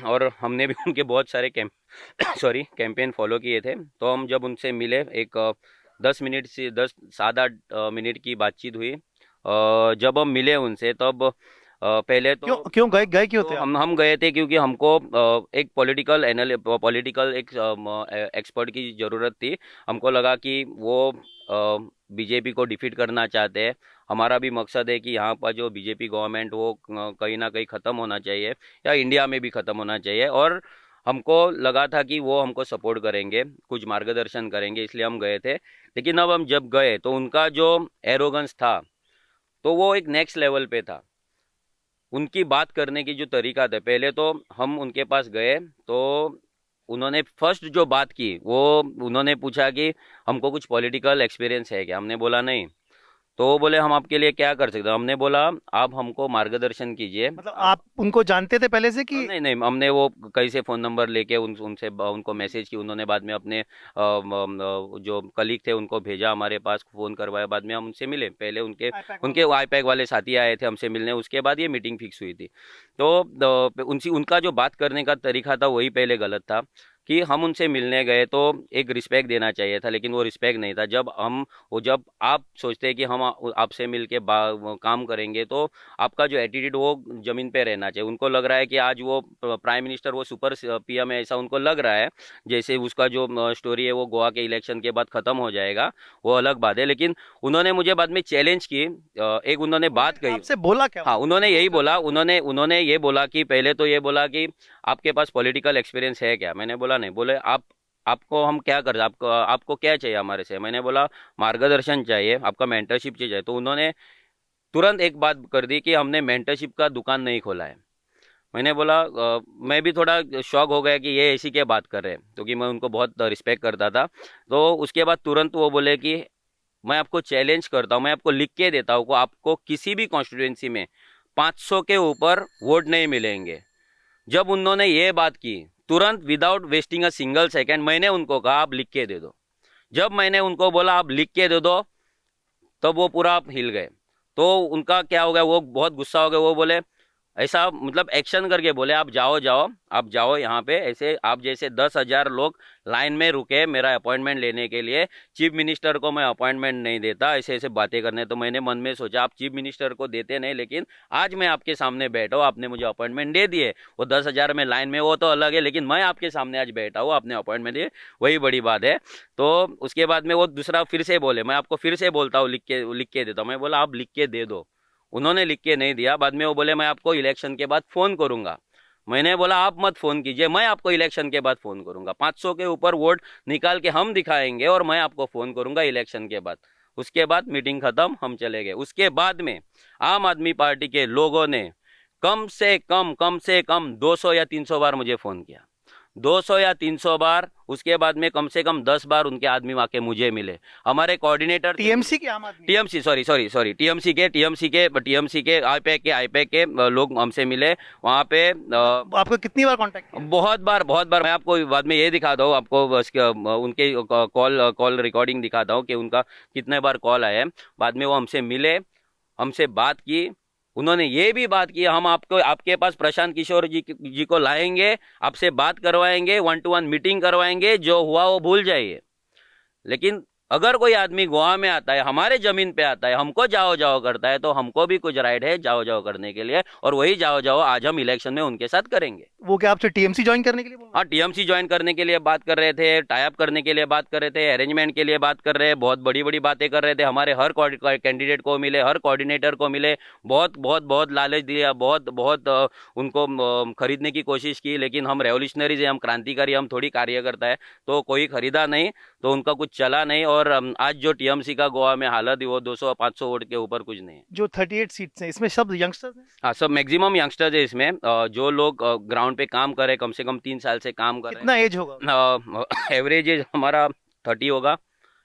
B: और हमने भी उनके बहुत सारे कैंपेन फॉलो किए थे। तो हम जब उनसे मिले, एक 10 मिनट से 7-8 मिनट की बातचीत हुई। जब हम मिले उनसे, तब पहले
A: क्यों
B: तो
A: क्यों गए क्यों
B: तो
A: थे आप?
B: हम गए थे क्योंकि हमको एक पॉलिटिकल एक एक्सपर्ट की ज़रूरत थी। हमको लगा कि वो बीजेपी को डिफीट करना चाहते हैं। हमारा भी मकसद है कि यहाँ पर जो बीजेपी गवर्नमेंट, वो कहीं ना कहीं ख़त्म होना चाहिए, या इंडिया में भी ख़त्म होना चाहिए। और हमको लगा था कि वो हमको सपोर्ट करेंगे, कुछ मार्गदर्शन करेंगे, इसलिए हम गए थे। लेकिन अब हम जब गए तो उनका जो एरोगेंस था, तो वो एक नेक्स्ट लेवल पे था। उनकी बात करने की जो तरीका था, पहले तो हम उनके पास गए तो उन्होंने फर्स्ट जो बात की, वो उन्होंने पूछा कि हमको कुछ पॉलिटिकल एक्सपीरियंस है क्या? हमने बोला नहीं। तो वो बोले हम आपके लिए क्या कर सकते हैं? हमने बोला आप हमको मार्गदर्शन कीजिए।
A: मतलब आप उनको जानते थे पहले से कि?
B: नहीं नहीं, हमने वो कहीं से फ़ोन नंबर लेके उनसे उनको मैसेज की। उन्होंने बाद में अपने जो कलीग थे उनको भेजा हमारे पास, फ़ोन करवाया, बाद में हम उनसे मिले। पहले उनके उनके आईपैक वाले साथी आए थे हमसे मिलने, उसके बाद ये मीटिंग फिक्स हुई थी। तो उनसी उनका जो बात करने का तरीका था, वही पहले गलत था। कि हम उनसे मिलने गए तो एक रिस्पेक्ट देना चाहिए था, लेकिन वो रिस्पेक्ट नहीं था। जब आप सोचते हैं कि हम आपसे मिल के काम करेंगे, तो आपका जो एटीट्यूड वो जमीन पे रहना चाहिए। उनको लग रहा है कि आज वो प्राइम मिनिस्टर, वो सुपर पीएम है, ऐसा उनको लग रहा है। जैसे उसका जो स्टोरी है वो गोवा के इलेक्शन के बाद खत्म हो जाएगा, वो अलग बात है। लेकिन उन्होंने मुझे बाद में चैलेंज की। एक उन्होंने बात कही।
A: आपसे बोला क्या?
B: हाँ, उन्होंने यही बोला। उन्होंने ये बोला कि पहले तो ये बोला कि आपके पास पॉलिटिकल एक्सपीरियंस है क्या? मैंने बोला नहीं। बोले आपको हम क्या कर, आपको आपको क्या चाहिए हमारे से? मैंने बोला मार्गदर्शन चाहिए, आपका मेंटरशिप चाहिए। तो उन्होंने तुरंत एक बात कर दी कि हमने मेंटरशिप का दुकान नहीं खोला है। मैंने बोला मैं भी थोड़ा शॉक हो गया कि ये ऐसी क्या बात कर रहे हैं, क्योंकि मैं उनको बहुत रिस्पेक्ट करता था। तो उसके बाद तुरंत वो बोले कि मैं आपको चैलेंज करता हूँ, मैं आपको लिख के देता हूँ कि आपको किसी भी कॉन्स्टिट्यूंसी में 500 के ऊपर वोट नहीं मिलेंगे। जब उन्होंने ये बात की, तुरंत without wasting a single second मैंने उनको कहा आप लिख के दे दो। जब मैंने उनको बोला आप लिख के दे दो, तब वो पूरा हिल गए। तो उनका क्या हो गया, वो बहुत गुस्सा हो गया। वो बोले ऐसा मतलब एक्शन करके बोले आप जाओ जाओ आप जाओ यहाँ पे, ऐसे आप जैसे 10,000 लोग लाइन में रुके मेरा अपॉइंटमेंट लेने के लिए, चीफ मिनिस्टर को मैं अपॉइंटमेंट नहीं देता, ऐसे ऐसे बातें करने। तो मैंने मन में सोचा आप चीफ मिनिस्टर को देते नहीं, लेकिन आज मैं आपके सामने बैठा हूँ, आपने मुझे अपॉइंटमेंट दे दिए। वो 10,000 में लाइन में वो तो अलग है, लेकिन मैं आपके सामने आज बैठा हूँ, आपने अपॉइंटमेंट दिए, वही बड़ी बात है। तो उसके बाद में वो दूसरा फिर से बोले, मैं आपको फिर से बोलता हूँ लिख के देता हूँ। मैं बोला आप लिख के दे दो, उन्होंने लिख के नहीं दिया। बाद में वो बोले मैं आपको इलेक्शन के बाद फ़ोन करूंगा। मैंने बोला आप मत फ़ोन कीजिए, मैं आपको इलेक्शन के बाद फ़ोन करूंगा। 500 के ऊपर वोट निकाल के हम दिखाएंगे और मैं आपको फ़ोन करूंगा इलेक्शन के बाद। उसके बाद मीटिंग ख़त्म, हम चले गए। उसके बाद में आम आदमी पार्टी के लोगों ने कम से कम 200 या 300 बार मुझे फ़ोन किया, 200 या 300 बार। उसके बाद में कम से कम 10 बार उनके आदमी आके मुझे मिले। हमारे कोऑर्डिनेटर
A: टीएमसी के आम आदमी,
B: टीएमसी सॉरी टीएमसी के आईपैक के लोग हमसे मिले वहाँ पे।
A: आपको कितनी बार कांटेक्ट किया?
B: बहुत बार। मैं आपको बाद में ये दिखाता हूँ, आपको उनके कॉल रिकॉर्डिंग दिखाता हूँ कि उनका कितने बार कॉल आया है। बाद में वो हमसे मिले, हमसे बात की। उन्होंने ये भी बात की हम आपको आपके पास प्रशांत किशोर जी को लाएंगे, आपसे बात करवाएंगे, 1-to-1 मीटिंग करवाएंगे, जो हुआ वो भूल जाइए। लेकिन अगर कोई आदमी गोवा में आता है, हमारे जमीन पे आता है, हमको जाओ जाओ करता है, तो हमको भी कुछ राइट है जाओ जाओ करने के लिए। और वही जाओ जाओ आज हम इलेक्शन में उनके साथ करेंगे।
A: वो क्या आपसे टीएमसी ज्वाइन करने के लिए बोल रहे
B: हाँ, टीएमसी ज्वाइन करने के लिए बात कर रहे थे, टाई अप करने के लिए बात कर रहे थे, अरेंजमेंट के लिए बात कर रहे हैं, बहुत बड़ी बड़ी बातें कर रहे थे। हमारे हर कैंडिडेट को मिले, हर कोऑर्डिनेटर को मिले, बहुत लालच दिया, बहुत उनको खरीदने की कोशिश की। लेकिन हम रेवोल्यूशनरीज हैं, हम क्रांतिकारी, हम थोड़ी कार्यकर्ता है, तो कोई खरीदा नहीं, तो उनका कुछ चला नहीं। और आज जो टीएमसी का गोवा में हालत है वो 200-500 वोट के ऊपर कुछ नहीं है।
A: जो 38 सीट्स हैं इसमें सब यंगस्टर्स हैं?
B: हाँ, सब मैक्सिमम यंगस्टर्स है इसमें। जो लोग ग्राउंड पे काम कर रहे, कम से कम 3 साल से काम कर रहे
A: कितना एज होगा?
B: हैं। एवरेज एज हमारा 30 होगा,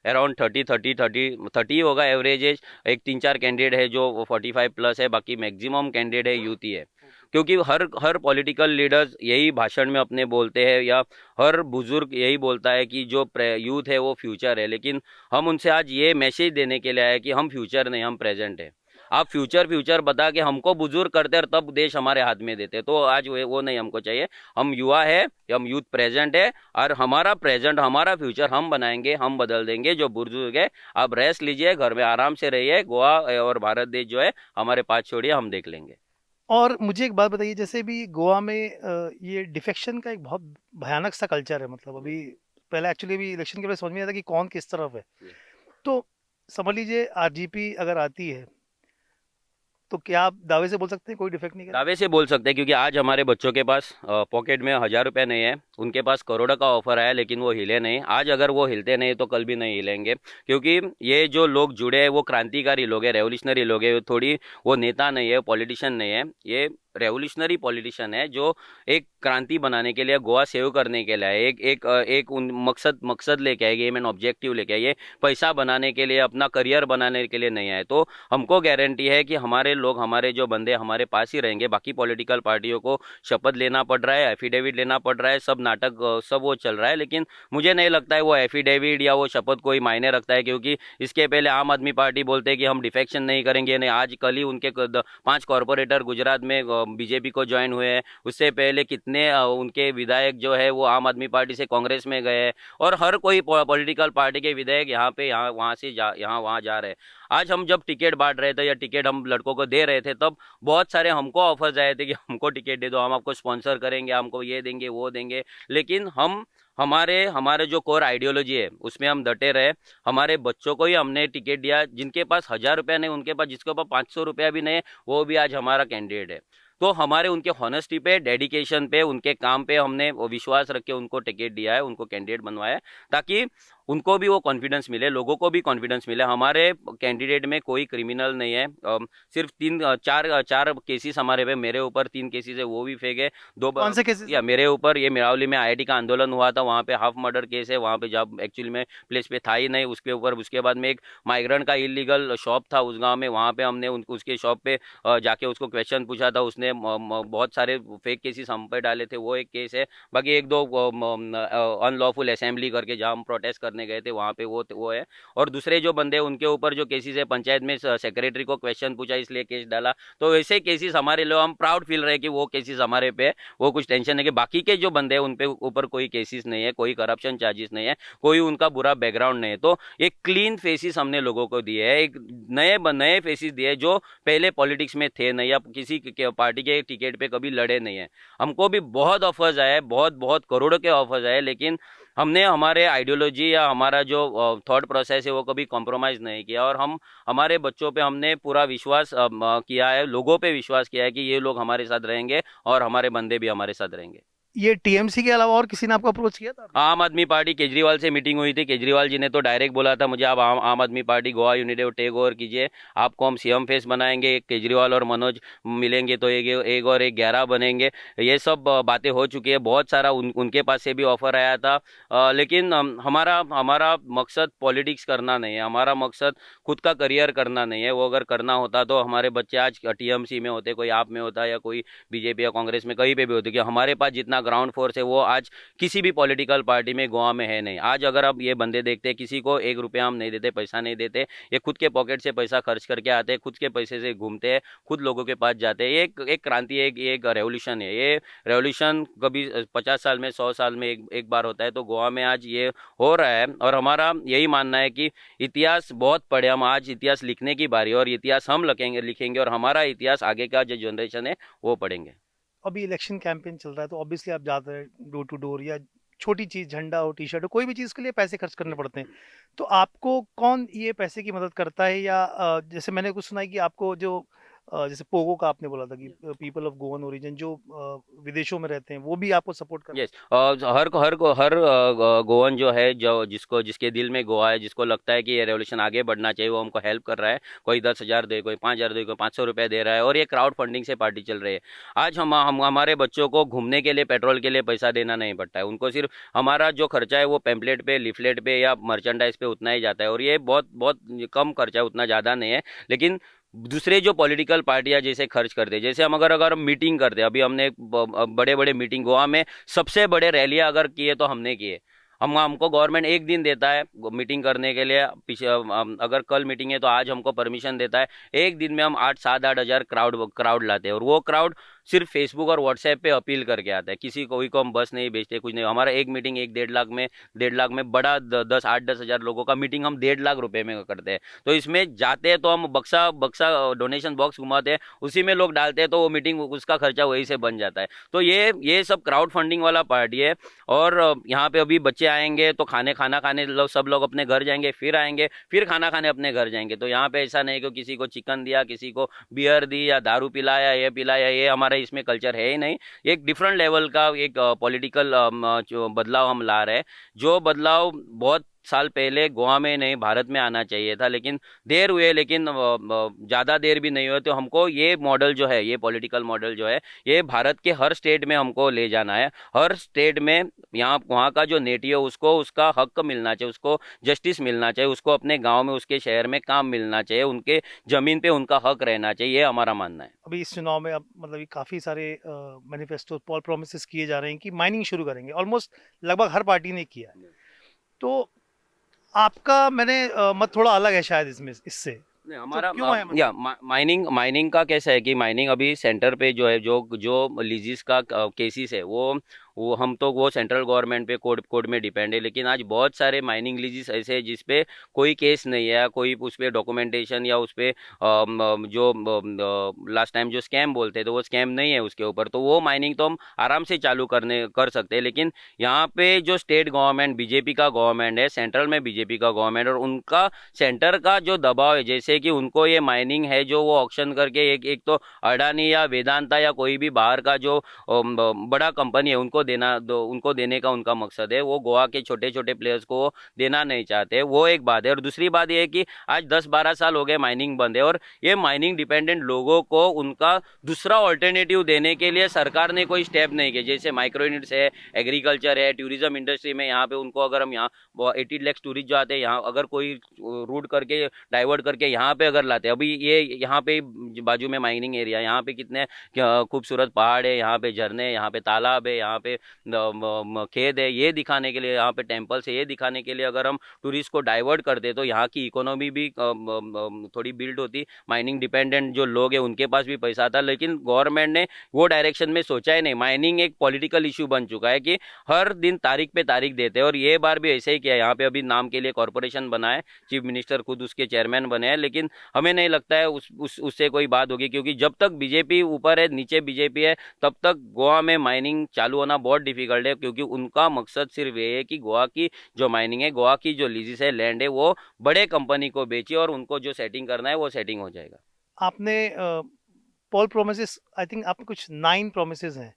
B: अराउंड 30 होगा एवरेज एज। एक 3-4 कैंडिडेट है जो 45 प्लस है, बाकी मैक्सिमम कैंडिडेट है यूथ ही है। क्योंकि हर पॉलिटिकल लीडर्स यही भाषण में अपने बोलते हैं, या हर बुजुर्ग यही बोलता है कि जो यूथ है वो फ्यूचर है। लेकिन हम उनसे आज ये मैसेज देने के लिए आए कि हम फ्यूचर नहीं, हम प्रेजेंट है। आप फ्यूचर बता के हमको बुजुर्ग करते और तब देश हमारे हाथ में देते, तो आज वो नहीं हमको चाहिए। हम युवा है, हम यूथ प्रेजेंट है, और हमारा प्रेजेंट हमारा फ्यूचर हम बनाएंगे, हम बदल देंगे। जो बुजुर्ग है आप रेस्ट लीजिए, घर में आराम से रहिए, गोवा और भारत देश जो है हमारे पास छोड़िए, हम देख लेंगे।
A: और मुझे एक बात बताइए, जैसे भी गोवा में ये डिफेक्शन का एक बहुत भयानक सा कल्चर है। मतलब अभी पहले एक्चुअली अभी इलेक्शन के पहले समझ में आता कि कौन किस तरफ है। तो समझ लीजिए आरजीपी अगर आती है तो क्या आप दावे से बोल सकते हैं कोई डिफेक्ट नहीं करेगा?
B: दावे से बोल सकते हैं, क्योंकि आज हमारे बच्चों के पास पॉकेट में 1,000 रुपये नहीं है, उनके पास करोड़ों का ऑफर आया, लेकिन वो हिले नहीं। आज अगर वो हिलते नहीं तो कल भी नहीं हिलेंगे, क्योंकि ये जो लोग जुड़े हैं वो क्रांतिकारी लोग हैं, रेवोल्यूशनरी लोग हैं। थोड़ी वो नेता नहीं है, पॉलिटिशियन नहीं है, ये रेवोल्यूशनरी पॉलिटिशियन है, जो एक क्रांति बनाने के लिए, गोवा सेव करने के लिए एक मकसद लेके आए, एम एंड ऑब्जेक्टिव लेके आए, पैसा बनाने के लिए, अपना करियर बनाने के लिए नहीं आए। तो हमको गारंटी है कि हमारे लोग, हमारे जो बंदे हमारे पास ही रहेंगे। बाकी पॉलिटिकल पार्टियों को शपथ लेना पड़ रहा है, एफिडेविट लेना पड़ रहा है, सब नाटक सब वो चल रहा है, लेकिन मुझे नहीं लगता है वो एफिडेविट या वो शपथ कोई मायने रखता है। क्योंकि इसके पहले आम आदमी पार्टी बोलते हैं कि हम डिफेक्शन नहीं करेंगे, नहीं, आज कल ही उनके 5 कॉरपोरेटर गुजरात में बीजेपी को ज्वाइन हुए हैं। उससे पहले कितने उनके विधायक जो है वो आम आदमी पार्टी से कांग्रेस में गए हैं, और हर कोई पॉलिटिकल पार्टी के विधायक यहाँ वहाँ से यहाँ वहाँ जा रहे हैं। आज हम जब टिकट बांट रहे थे या टिकट हम लड़कों को दे रहे थे, तब बहुत सारे हमको ऑफर्स आए थे कि हमको टिकट दे दो, हम आपको स्पॉन्सर करेंगे, हमको ये देंगे वो देंगे। लेकिन हम हमारे जो कोर आइडियोलॉजी है उसमें हम डटे रहे। हमारे बच्चों को ही हमने टिकट दिया, जिनके पास 1,000 रुपया नहीं, उनके पास, जिसके पास 500 रुपया भी नहीं है, वो भी आज हमारा कैंडिडेट है। तो हमारे उनके हॉनेस्टी पे, डेडिकेशन पे, उनके काम पे हमने वो विश्वास रख के उनको टिकट दिया है, उनको कैंडिडेट बनवाया है, ताकि उनको भी वो कॉन्फिडेंस मिले, लोगों को भी कॉन्फिडेंस मिले। हमारे कैंडिडेट में कोई क्रिमिनल नहीं है, सिर्फ 4 केसेस हमारे पे, मेरे ऊपर 3 केसेस है, वो भी फेक है।
A: कौन से केसेस?
B: या मेरे ऊपर, ये मिरावली में आईआईटी का आंदोलन हुआ था, वहाँ पे हाफ मर्डर केस है, वहाँ पे जब एक्चुअली में प्लेस पे था ही नहीं, उसके ऊपर। उसके बाद में एक माइग्रेंट का इलीगल शॉप था उस गाँव में, वहाँ पे हमने उसके शॉप पे जाके उसको क्वेश्चन पूछा था, उसने बहुत सारे फेक केसेस हम पे डाले थे, वो एक केस है। बाकी 1-2 अनलॉफुल असेंबली करके जहाँ हम प्रोटेस्ट करने करने गए थे वहाँ पे वो है। और दूसरे जो बंदे उनके ऊपर जो केसेस है, पंचायत में सेक्रेटरी को क्वेश्चन पूछा इसलिए केस डाला, तो वैसे केसेस हमारे लोग हम प्राउड फील रहे कि वो केसेस हमारे पे, वो कुछ टेंशन नहीं कि बाकी के जो बंदे हैं उन पे ऊपर कोई केसेस नहीं है, कोई करप्शन चार्जेस नहीं है, कोई उनका बुरा बैकग्राउंड नहीं है। तो एक क्लीन फेसिस हमने लोगों को दिए है, एक नए फेसिस दिए जो पहले पॉलिटिक्स में थे नहीं या किसी पार्टी के टिकट पे कभी लड़े नहीं है। हमको भी बहुत ऑफर्स आए, बहुत बहुत करोड़ों के ऑफर्स आए, लेकिन हमने हमारे आइडियोलॉजी या हमारा जो थॉट प्रोसेस है वो कभी कॉम्प्रोमाइज़ नहीं किया, और हम हमारे बच्चों पे हमने पूरा विश्वास किया है, लोगों पे विश्वास किया है कि ये लोग हमारे साथ रहेंगे और हमारे बंदे भी हमारे साथ रहेंगे।
A: ये टीएमसी के अलावा और किसी ने आपको अप्रोच किया था?
B: आम आदमी पार्टी, केजरीवाल से मीटिंग हुई थी, केजरीवाल जी ने तो डायरेक्ट बोला था मुझे, आप Aam Aadmi Party Goa unit take over कीजिए, आपको हम सीएम फेस बनाएंगे, केजरीवाल और मनोज मिलेंगे तो एक और एक 11 बनेंगे। ये सब बातें हो चुकी है, बहुत सारा उनके पास से भी ऑफर आया था, लेकिन हमारा हमारा मकसद पॉलिटिक्स करना नहीं है, हमारा मकसद खुद का करियर करना नहीं है। वो अगर करना होता तो हमारे बच्चे आज टीएमसी में होते, कोई आप में होता या कोई बीजेपी या कांग्रेस में कहीं पे भी होते, कि हमारे पास जितना ग्राउंड फोर्स है वो आज किसी भी पॉलिटिकल पार्टी में गोवा में है नहीं। आज अगर आप ये बंदे देखते हैं, किसी को 1 रुपया हम नहीं देते, पैसा नहीं देते, ये खुद के पॉकेट से पैसा खर्च करके आते हैं, खुद के पैसे से घूमते हैं, खुद लोगों के पास जाते हैं। ये एक क्रांति है, एक रेवोल्यूशन है। ये रेवोल्यूशन कभी 50 साल में 100 साल में एक बार होता है, तो गोवा में आज ये हो रहा है। और हमारा यही मानना है कि इतिहास बहुत पढ़े, हम आज इतिहास लिखने की बारी है, और इतिहास हम लिखेंगे और हमारा इतिहास आगे का जो जनरेशन है वो पढ़ेंगे।
A: अभी इलेक्शन कैंपेन चल रहा है, तो ऑब्वियसली आप जाते हैं डोर टू डोर, या छोटी चीज़, झंडा हो, टी शर्ट हो, कोई भी चीज़ के लिए पैसे खर्च करने पड़ते हैं। तो आपको कौन ये पैसे की मदद करता है, या जैसे मैंने कुछ सुना है कि आपको जो जैसे पोगो का आपने बोला था कि पीपल ऑफ गोवन ओरिजिन जो विदेशों में रहते हैं वो भी आपको सपोर्ट करते
B: यस, हर गोवन जो है, जो जिसके दिल में गोवा है, जिसको लगता है कि ये रेवोल्यूशन आगे बढ़ना चाहिए, वो हमको हेल्प कर रहा है। कोई 10,000 दे, कोई 5,000 दे, कोई 500 रुपये दे रहा है, और ये क्राउड फंडिंग से पार्टी चल रही है। आज हम हमारे बच्चों को घूमने के लिए, पेट्रोल के लिए पैसा देना नहीं पड़ता है, उनको सिर्फ हमारा जो खर्चा है वो पैम्पलेट पे, लिफलेट पे या मर्चेंडाइज पे उतना ही जाता है, और ये बहुत बहुत कम खर्चा है, उतना ज़्यादा नहीं है। लेकिन दूसरे जो पॉलिटिकल पार्टियां जैसे खर्च करते हैं, जैसे हम अगर हम मीटिंग करते हैं, अभी हमने बड़े बड़े मीटिंग गोवा में सबसे बड़े रैलियां अगर किए तो हमने किए। हमको गवर्नमेंट 1 दिन देता है मीटिंग करने के लिए, अगर कल मीटिंग है तो आज हमको परमिशन देता है, 1 दिन में हम 8-7-8 हज़ार क्राउड लाते हैं, और वो क्राउड सिर्फ फेसबुक और व्हाट्सएप पे अपील करके आता है। किसी कोई को हम बस नहीं भेजते, कुछ नहीं। हमारा एक मीटिंग 1-1.5 लाख में बड़ा 8-10 हज़ार लोगों का मीटिंग हम 1.5 लाख रुपए में करते हैं। तो इसमें जाते हैं तो हम बक्सा डोनेशन बॉक्स घुमाते हैं, उसी में लोग डालते हैं, तो वो मीटिंग उसका खर्चा वही से बन जाता है। तो ये सब क्राउड फंडिंग वाला पार्टी है। और यहाँ पे अभी बच्चे आएंगे तो खाना खाने सब लोग अपने घर जाएंगे, फिर आएंगे, फिर खाना खाने अपने घर जाएंगे। तो यहाँ पे ऐसा नहीं कि किसी को चिकन दिया, किसी को बियर दी, या दारू पिलाया, ये पिलाया, ये हमारे इसमें कल्चर है ही नहीं। एक डिफरेंट लेवल का एक पॉलिटिकल जो बदलाव हम ला रहे हैं, जो बदलाव बहुत साल पहले गोवा में नहीं भारत में आना चाहिए था, लेकिन देर हुए, लेकिन ज़्यादा देर भी नहीं हुए। तो हमको ये मॉडल जो है, ये पॉलिटिकल मॉडल जो है, ये भारत के हर स्टेट में हमको ले जाना है। हर स्टेट में यहाँ वहाँ का जो नेटिव है उसको उसका हक मिलना चाहिए, उसको जस्टिस मिलना चाहिए, उसको अपने गाँव में, उसके शहर में काम मिलना चाहिए, उनके ज़मीन पे उनका हक रहना चाहिए, ये हमारा मानना है।
A: अभी इस चुनाव में अब मतलब काफ़ी सारे मैनिफेस्टो पॉल प्रोमिसेस किए जा रहे हैं कि माइनिंग शुरू करेंगे, ऑलमोस्ट लगभग हर पार्टी ने किया है। तो आपका मैंने मत थोड़ा अलग है शायद इससे।
B: नहीं, हमारा
A: क्यों है मतलब?
B: या माइनिंग का कैसा है कि माइनिंग अभी सेंटर पे जो है, जो लीजिस का केसेस है, वो हम तो वो सेंट्रल गवर्नमेंट पे कोर्ट में डिपेंड है। लेकिन आज बहुत सारे माइनिंग लीजिस ऐसे हैं जिस पे कोई केस नहीं है, कोई उस पर डॉक्यूमेंटेशन या उस पर जो लास्ट टाइम जो स्कैम बोलते तो वो स्कैम नहीं है उसके ऊपर, तो वो माइनिंग तो हम आराम से चालू कर सकते हैं। लेकिन यहाँ पे जो स्टेट गवर्नमेंट, बीजेपी का गवर्नमेंट है, सेंट्रल में बीजेपी का गवर्नमेंट, और उनका सेंटर का जो दबाव है, जैसे कि उनको ये माइनिंग है जो वो ऑक्शन करके एक तो अडानी या वेदांता या कोई भी बाहर का जो बड़ा कंपनी है उनको देने का उनका मकसद है। वो गोवा के छोटे छोटे प्लेयर्स को देना नहीं चाहते, वो एक बात है। और दूसरी बात ये है कि आज 10-12 साल हो गए माइनिंग बंद है, और ये माइनिंग डिपेंडेंट लोगों को उनका दूसरा ऑल्टरनेटिव देने के लिए सरकार ने कोई स्टेप नहीं किया। जैसे माइक्रो यूनिट्स है, एग्रीकल्चर है, टूरिज्म इंडस्ट्री में यहाँ पे उनको अगर हम यहाँ 80 लाख टूरिस्ट जो आते हैं यहाँ, अगर कोई रूट करके डाइवर्ट करके यहाँ पे अगर लाते, अभी ये यहाँ पे बाजू में माइनिंग एरिया, यहाँ पे कितने खूबसूरत पहाड़ है, यहाँ पे झरने, यहाँ पे तालाब है, यहाँ पे पे खेत है ये दिखाने के लिए, यहाँ पे टेम्पल्स है ये दिखाने के लिए अगर हम टूरिस्ट को डाइवर्ट कर दे तो यहाँ की इकोनॉमी भी थोड़ी बिल्ड होती। माइनिंग डिपेंडेंट जो लोग हैं उनके पास भी पैसा आता, लेकिन गवर्नमेंट ने वो डायरेक्शन में सोचा ही नहीं। माइनिंग एक पॉलिटिकल इशू बन चुका है कि हर दिन तारीख पे तारीख देते हैं, और ये बार भी ऐसे ही किया। यहाँ पे अभी नाम के लिए कॉरपोरेशन बना है, चीफ मिनिस्टर खुद उसके चेयरमैन बने हैं, लेकिन हमें नहीं लगता है उससे कोई बात होगी, क्योंकि जब तक बीजेपी ऊपर है नीचे बीजेपी है तब तक गोवा में माइनिंग चालू होना बहुत डिफिकल्ट है, क्योंकि उनका मकसद सिर्फ ये है कि गोवा की जो माइनिंग है, गोवा की जो लीजिस है लैंड है, वो बड़े कंपनी को बेची और उनको जो सेटिंग करना है वो सेटिंग हो जाएगा।
A: आपने पोल प्रोमिसेस, आई थिंक आपके कुछ 9 प्रोमिसेस हैं।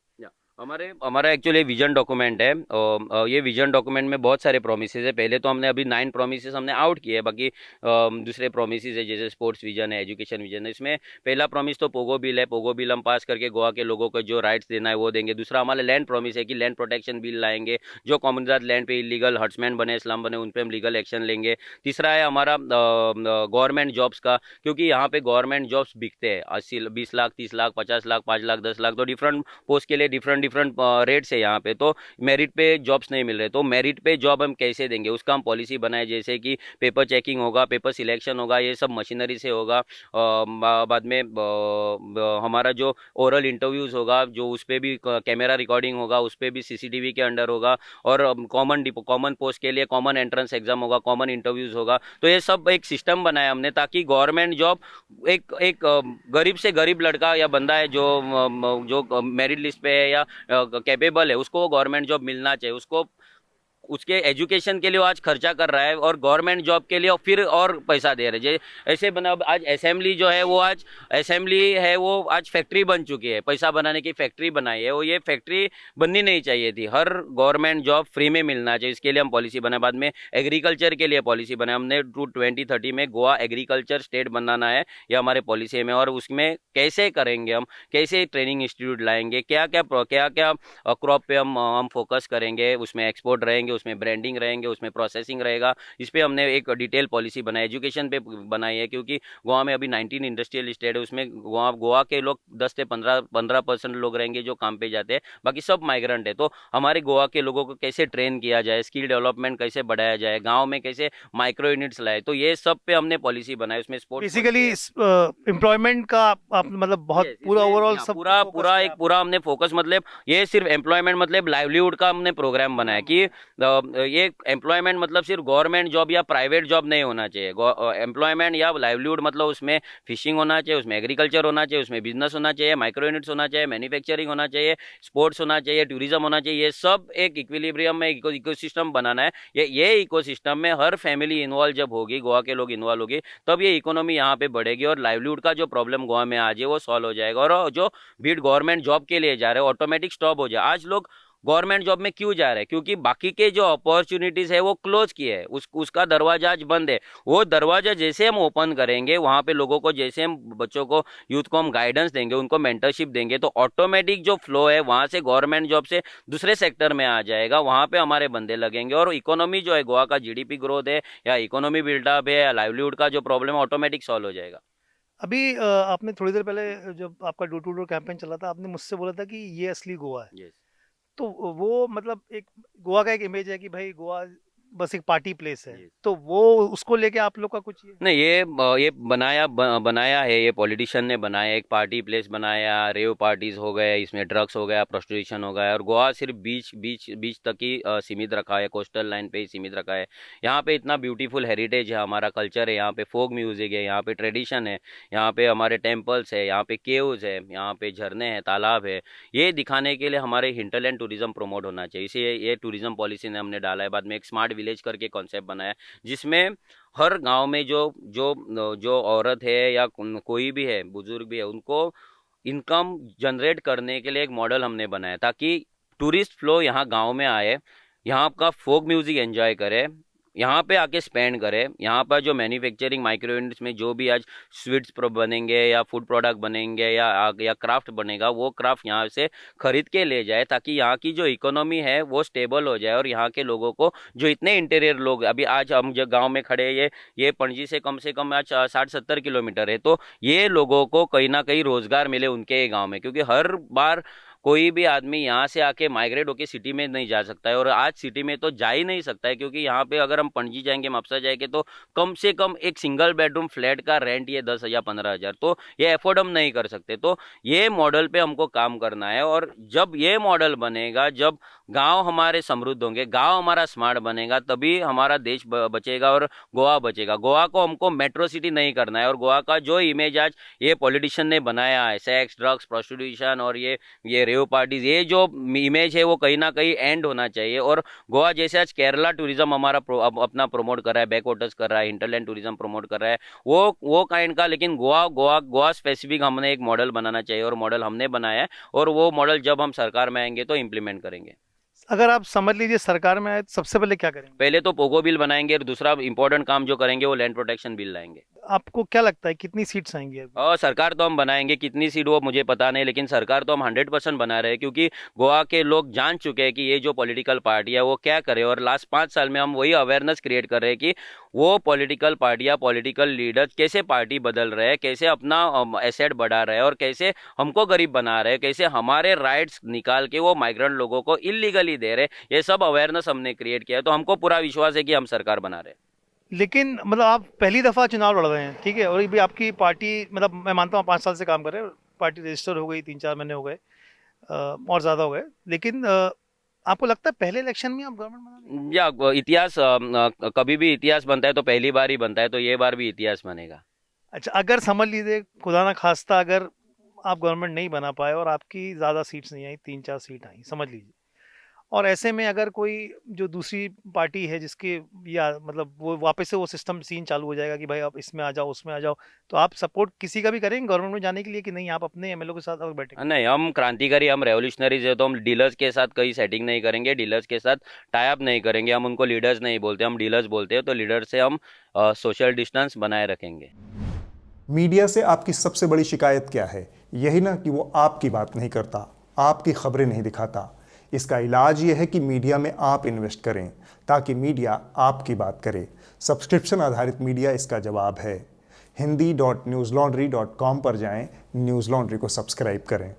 B: हमारा एक्चुअली विजन डॉक्यूमेंट है, और ये विजन डॉक्यूमेंट में बहुत सारे प्रोमिसेस है। पहले तो हमने अभी 9 प्रोमिसेस हमने आउट किए हैं, बाकी दूसरे प्रोमिसेस है जैसे स्पोर्ट्स विजन है, एजुकेशन विजन है। इसमें पहला प्रोमिस तो पोगो बिल है, पोगो बिल हम पास करके गोवा के लोगों को जो राइट्स देना है वो देंगे। दूसरा हमारा लैंड प्रोमिस है कि लैंड प्रोटेक्शन बिल लाएंगे, जो कॉमनजात लैंड पे इलीगल हर्ट्समैन बने, स्लम बने, उन पर हम लीगल एक्शन लेंगे। तीसरा है हमारा गवर्नमेंट जॉब्स का, क्योंकि यहाँ पे गवर्नमेंट जॉब्स बिकते हैं 80 20 लाख 30 लाख 50 लाख 5 लाख 10 लाख, तो डिफरेंट पोस्ट के लिए डिफरेंट रेट्स है यहाँ पे, तो मेरिट पे जॉब्स नहीं मिल रहे। तो मेरिट पे जॉब हम कैसे देंगे उसका हम पॉलिसी बनाए, जैसे कि पेपर चेकिंग होगा, पेपर सिलेक्शन होगा, ये सब मशीनरी से होगा। बाद में हमारा जो ओरल इंटरव्यूज होगा, जो उस पर भी कैमरा रिकॉर्डिंग होगा, उस पर भी सीसीटीवी के अंडर होगा, और कॉमन पोस्ट के लिए कॉमन एंट्रेंस एग्जाम होगा, कॉमन इंटरव्यूज होगा। तो ये सब एक सिस्टम बनाया हमने, ताकि गवर्नमेंट जॉब एक गरीब से गरीब लड़का या बंदा है जो मेरिट लिस्ट पे है या कैपेबल है, उसको गवर्नमेंट जॉब मिलना चाहिए। उसको उसके एजुकेशन के लिए वो आज खर्चा कर रहा है, और गवर्नमेंट जॉब के लिए फिर और पैसा दे रहे हैं। ऐसे बना आज असेंबली जो है वो आज असेंबली है वो आज फैक्ट्री बन चुकी है, पैसा बनाने की फैक्ट्री बनाई है। वो ये फैक्ट्री बननी नहीं चाहिए थी, हर गवर्नमेंट जॉब फ्री में मिलना चाहिए। इसके लिए हम पॉलिसी बनाए। बाद में एग्रीकल्चर के लिए पॉलिसी बनाए हमने, 2030 में गोवा एग्रीकल्चर स्टेट बनाना है, ये हमारे पॉलिसी में। और उसमें कैसे करेंगे हम, कैसे ट्रेनिंग इंस्टीट्यूट लाएंगे, क्या क्या क्रॉप पे हम फोकस करेंगे, उसमें एक्सपोर्ट रहेंगे, उसमें ब्रांडिंग रहेंगे, उसमें प्रोसेसिंग रहेगा। इस पे हमने एक डिटेल पॉलिसी बनाई। एजुकेशन पे बनाई है, क्योंकि गोवा में अभी 19 इंडस्ट्रियल स्टेट है, उसमें गोवा के लोग 10 से 15% लोग रहेंगे जो काम पे जाते हैं, बाकी सब माइग्रेंट है। तो हमारे गोवा के लोगों को कैसे ट्रेन किया जाए, स्किल डेवलपमेंट कैसे बढ़ाया जाए, गाँव में कैसे माइक्रो यूनिट्स लाए, तो ये सब पे हमने पॉलिसी बनाई। उसमें स्पोर्ट्स
A: बेसिकली एम्प्लॉयमेंट का आप मतलब बहुत पूरा ओवरऑल सब
B: पूरा हमने फोकस, मतलब ये सिर्फ एम्प्लॉयमेंट मतलब लाइवलीहुड का हमने प्रोग्राम बनाया कि ये एम्प्लॉयमेंट मतलब सिर्फ गवर्नमेंट जॉब या प्राइवेट जॉब नहीं होना चाहिए। एम्प्लॉयमेंट या लाइवलीहुड मतलब उसमें फिशिंग होना चाहिए, उसमें एग्रीकल्चर होना चाहिए, उसमें बिजनेस होना चाहिए, माइक्रो यूनिट्स होना चाहिए, मैन्युफैक्चरिंग होना चाहिए, स्पोर्ट्स होना चाहिए, टूरिज्म होना चाहिए। ये सब एक इक्विलिब्रियम में इकोसिस्टम बनाना है। ये इकोसिस्टम में हर फैमिली इन्वॉल्व जब होगी, गोवा के लोग इन्वॉल्व होगी, तब ये इकोनॉमी यहाँ पे बढ़ेगी, और लाइवलीहुड का जो प्रॉब्लम गोवा में आज है वो सॉल्व हो जाएगा। और जो भीड़ गवर्नमेंट जॉब के लिए जा रहे हैं ऑटोमेटिक स्टॉप हो जाए। आज लोग गवर्नमेंट जॉब में क्यों जा रहे हैं? क्योंकि बाकी के जो अपॉर्चुनिटीज है वो क्लोज किए है, उसका दरवाजा आज बंद है। वो दरवाजा जैसे हम ओपन करेंगे, वहां पे लोगों को जैसे हम बच्चों को यूथ को हम गाइडेंस देंगे, उनको मेंटरशिप देंगे, तो ऑटोमेटिक जो फ्लो है वहां से गवर्नमेंट जॉब से दूसरे सेक्टर में आ जाएगा, वहां पे हमारे बंदे लगेंगे, और इकोनॉमी जो है गोवा का जीडीपी ग्रोथ है या इकोनॉमी बिल्डअप है या लाइवलीहुड का जो प्रॉब्लम है ऑटोमेटिक सॉल्व हो जाएगा।
A: अभी आपने थोड़ी देर पहले जब आपका डोर टू डोर कैंपेन चला था, आपने मुझसे बोला था कि ये असली गोवा है।
B: yes.
A: तो वो मतलब एक गोवा का एक इमेज है कि भाई गोवा बस एक पार्टी प्लेस है, तो वो उसको लेके आप लोग का कुछ
B: नहीं, ये बनाया है, ये पॉलिटिशियन ने बनाया, एक पार्टी प्लेस बनाया, रेव पार्टीज हो गए, इसमें ड्रग्स हो गया, प्रोस्टिट्यूशन हो गया, और गोवा सिर्फ बीच तक ही सीमित रखा है, कोस्टल लाइन पे ही सीमित रखा है। यहाँ पे इतना ब्यूटीफुल हेरिटेज है, हमारा कल्चर है, यहाँ पे फोक म्यूजिक है, यहाँ पे ट्रेडिशन है, यहाँ पे हमारे टेम्पल्स है, यहाँ पे केव्स है, यहाँ पे झरने हैं, तालाब है। ये दिखाने के लिए हमारे हिंटरलैंड टूरिज्म प्रमोट होना चाहिए, इसे ये टूरिज्म पॉलिसी ने हमने डाला है। बाद में एक स्मार्ट विलेज करके कॉन्सेप्ट बनाया, जिसमें हर गांव में जो औरत है या कोई भी है, बुजुर्ग भी है, उनको इनकम जनरेट करने के लिए एक मॉडल हमने बनाया, ताकि टूरिस्ट फ्लो यहाँ गांव में आए, यहाँ का फोक म्यूजिक एंजॉय करे, यहाँ पे आके स्पेंड करें। यहाँ पर जो मैन्युफैक्चरिंग माइक्रो यूनिट्स में जो भी आज स्वीट्स बनेंगे या फूड प्रोडक्ट बनेंगे या क्राफ्ट बनेगा, वो क्राफ्ट यहाँ से खरीद के ले जाए, ताकि यहाँ की जो इकोनॉमी है वो स्टेबल हो जाए। और यहाँ के लोगों को, जो इतने इंटीरियर लोग, अभी आज हम जो गाँव में खड़े, ये पणजी से कम आज 60-70 किलोमीटर है, तो ये लोगों को कहीं ना कहीं रोजगार मिले उनके गाँव में, क्योंकि हर बार कोई भी आदमी यहाँ से आके माइग्रेट होके सिटी में नहीं जा सकता है, और आज सिटी में तो जा ही नहीं सकता है, क्योंकि यहाँ पे अगर हम पणजी जाएंगे, मपसा जाएंगे, तो कम से कम एक सिंगल बेडरूम फ्लैट का रेंट ये 10,000 15,000, तो ये अफोर्ड हम नहीं कर सकते। तो ये मॉडल पे हमको काम करना है, और जब ये मॉडल बनेगा, जब गांव हमारे समृद्ध होंगे, गांव हमारा स्मार्ट बनेगा, तभी हमारा देश बचेगा और गोवा बचेगा। गोवा को हमको मेट्रो सिटी नहीं करना है, और गोवा का जो इमेज आज ये पॉलिटिशियन ने बनाया है, सेक्स, ड्रग्स, प्रोस्टिट्यूशन और ये रेव पार्टीज, ये जो इमेज है वो कहीं ना कहीं एंड होना चाहिए। और गोवा जैसे आज केरला टूरिज्म हमारा अपना प्रमोट कर रहा है, बैक वाटर्स कर रहा है, हिंटरलैंड टूरिज्म प्रमोट कर रहा है, वो काइंड का, लेकिन गोवा स्पेसिफिक हमने एक मॉडल बनाना चाहिए, और मॉडल हमने बनाया है, और वो मॉडल जब हम सरकार में आएंगे तो इम्प्लीमेंट करेंगे।
A: अगर आप समझ लीजिए सरकार में आए तो सबसे पहले क्या करेंगे?
B: पहले तो पोगो बिल बनाएंगे, और दूसरा इंपॉर्टेंट काम जो करेंगे वो लैंड प्रोटेक्शन बिल लाएंगे।
A: आपको क्या लगता है कितनी सीट्स आएंगी अभी?
B: और सरकार तो हम बनाएंगे, कितनी सीट वो मुझे पता नहीं, लेकिन सरकार तो हम 100% बना रहे हैं, क्योंकि गोवा के लोग जान चुके हैं कि ये जो पॉलिटिकल पार्टी है वो क्या करे, और लास्ट 5 साल में हम वही अवेयरनेस क्रिएट कर रहे हैं कि वो पॉलिटिकल पार्टियां, पॉलिटिकल लीडर्स कैसे पार्टी बदल रहे हैं, कैसे अपना एसेट बढ़ा रहे हैं, और कैसे हमको गरीब बना रहे हैं, कैसे हमारे राइट्स निकाल के वो माइग्रेंट लोगों को इलीगली दे रहे हैं। ये सब अवेयरनेस हमने क्रिएट किया है, तो हमको पूरा विश्वास है कि हम सरकार बना रहे हैं।
A: लेकिन मतलब आप पहली दफ़ा चुनाव लड़ रहे हैं, ठीक है, और ये भी आपकी पार्टी, मतलब मैं मानता हूँ 5 साल से काम कर रहे हैं, पार्टी रजिस्टर हो गई, 3-4 महीने हो गए और ज़्यादा हो गए, लेकिन आपको लगता है पहले इलेक्शन में आप गवर्नमेंट बना लेंगे?
B: या इतिहास, कभी भी इतिहास बनता है तो पहली बार ही बनता है, तो ये बार भी इतिहास बनेगा।
A: अच्छा, अगर समझ लीजिए खुदा ना खास्ता अगर आप गवर्नमेंट नहीं बना पाए और आपकी ज़्यादा सीट्स नहीं आई, 3-4 सीट आई समझ लीजिए, और ऐसे में अगर कोई जो दूसरी पार्टी है जिसके, या मतलब वो वापस से वो सिस्टम सीन चालू हो जाएगा कि भाई आप इसमें आ जाओ, उसमें आ जाओ, तो आप सपोर्ट किसी का भी करेंगे गवर्नमेंट में जाने के लिए, कि नहीं आप अपने एमएलए के साथ और बैठेंगे?
B: नहीं, हम क्रांतिकारी, हम रेवोल्यूशनरीज है, तो हम डीलर्स के साथ कहीं सेटिंग नहीं करेंगे, डीलर्स के साथ टाई अप नहीं करेंगे, हम उनको लीडर्स नहीं बोलते, हम डीलर्स बोलते हैं, तो लीडर से हम सोशल डिस्टेंस बनाए रखेंगे।
D: मीडिया से आपकी सबसे बड़ी शिकायत क्या है? यही ना कि वो आपकी बात नहीं करता, आपकी खबरें नहीं दिखाता। इसका इलाज ये है कि मीडिया में आप इन्वेस्ट करें, ताकि मीडिया आपकी बात करे। सब्सक्रिप्शन आधारित मीडिया इसका जवाब है। hindi.newslaundry.com पर जाएं, न्यूज़ लॉन्ड्री को सब्सक्राइब करें।